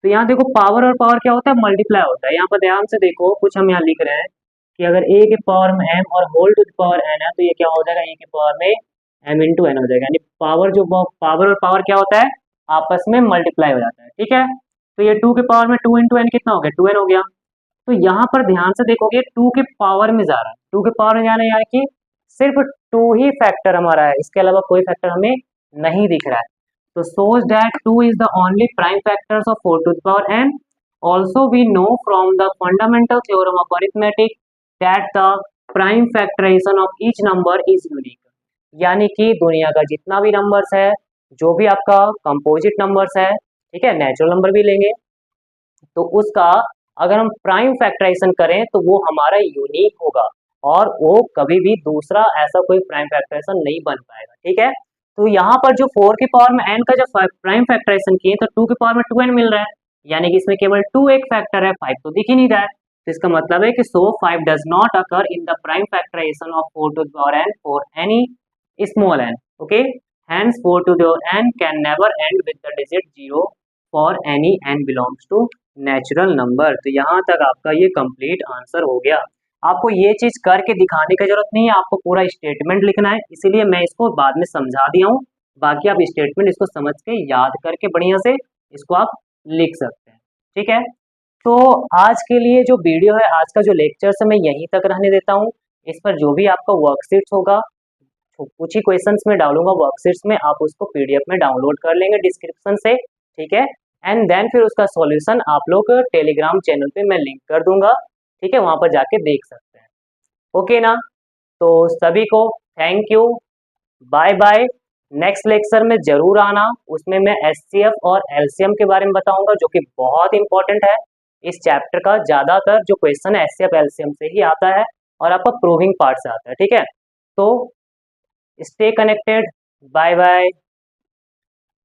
तो यहाँ देखो पावर और पावर क्या होता है, मल्टीप्लाई होता है। यहाँ पर ध्यान से देखो कुछ हम यहाँ लिख रहे हैं कि अगर a के पावर में m और whole to the power n है तो ये क्या हो जाएगा, a के पावर में m इंटू n हो जाएगा, यानी पावर जो पावर और पावर क्या होता है आपस में मल्टीप्लाई हो जाता है, ठीक है। तो ये 2 के पावर में 2 इंटू n कितना हो गया, 2n हो गया। तो यहाँ पर ध्यान से देखोगे 2 के पावर में जा रहा है, 2 के पावर में जाना है यानी कि सिर्फ 2 ही फैक्टर हमारा है, इसके अलावा कोई फैक्टर हमें नहीं दिख रहा है। तो shows that 2 is the only prime factors of 4 to the power n. Also we know from the fundamental theorem of arithmetic that the prime factorization of each number is unique. यानी कि दुनिया का जितना भी नंबर्स है, जो भी आपका कंपोजिट नंबर्स है, ठीक है, नेचुरल नंबर भी लेंगे तो उसका अगर हम प्राइम फैक्टराइजेशन करें तो वो हमारा यूनिक होगा और वो कभी भी दूसरा ऐसा कोई प्राइम फैक्टराइजेशन नहीं बन पाएगा, ठीक है। तो यहाँ पर जो 4 की पावर में n का जो प्राइम फैक्टराइजेशन किए तो 2 की पावर में 2n मिल रहा है, यानी कि इसमें केवल 2 एक फैक्टर है, 5 तो दिख ही नहीं रहा है। तो इसका मतलब है कि so 5 does not occur in the prime factorisation of 4 to the power n for any small n, okay. Hence 4 to the n can never end with the digit 0 for any n belongs to natural number. तो यहाँ तक आपका ये complete answer हो गया। आपको ये चीज करके दिखाने की जरूरत नहीं है, आपको पूरा स्टेटमेंट लिखना है, इसीलिए मैं इसको बाद में समझा दिया हूँ। बाकी आप स्टेटमेंट इसको समझ के याद करके बढ़िया से इसको आप लिख सकते हैं, ठीक है। तो आज के लिए जो वीडियो है, आज का जो लेक्चर है मैं यहीं तक रहने देता हूँ। इस पर जो भी आपका वर्कशीट्स होगा कुछ ही क्वेश्चंस में डालूंगा वर्कशीट्स में, आप उसको पीडीएफ में डाउनलोड कर लेंगे डिस्क्रिप्शन से, ठीक है। एंड देन फिर उसका सॉल्यूशन आप लोग टेलीग्राम चैनल पे मैं लिंक कर दूंगा, ठीक है, वहां पर जाके देख सकते हैं, ओके ना। तो सभी को thank you, bye bye. Next lecture में जरूर आना, उसमें मैं एचसीएफ और एलसीएम के बारे में बताऊंगा जो कि बहुत इंपॉर्टेंट है। इस चैप्टर का ज्यादातर जो क्वेश्चन है एचसीएफ एलसीएम से ही आता है और आपका प्रूविंग पार्ट से आता है, ठीक है। तो स्टे कनेक्टेड, बाय बाय।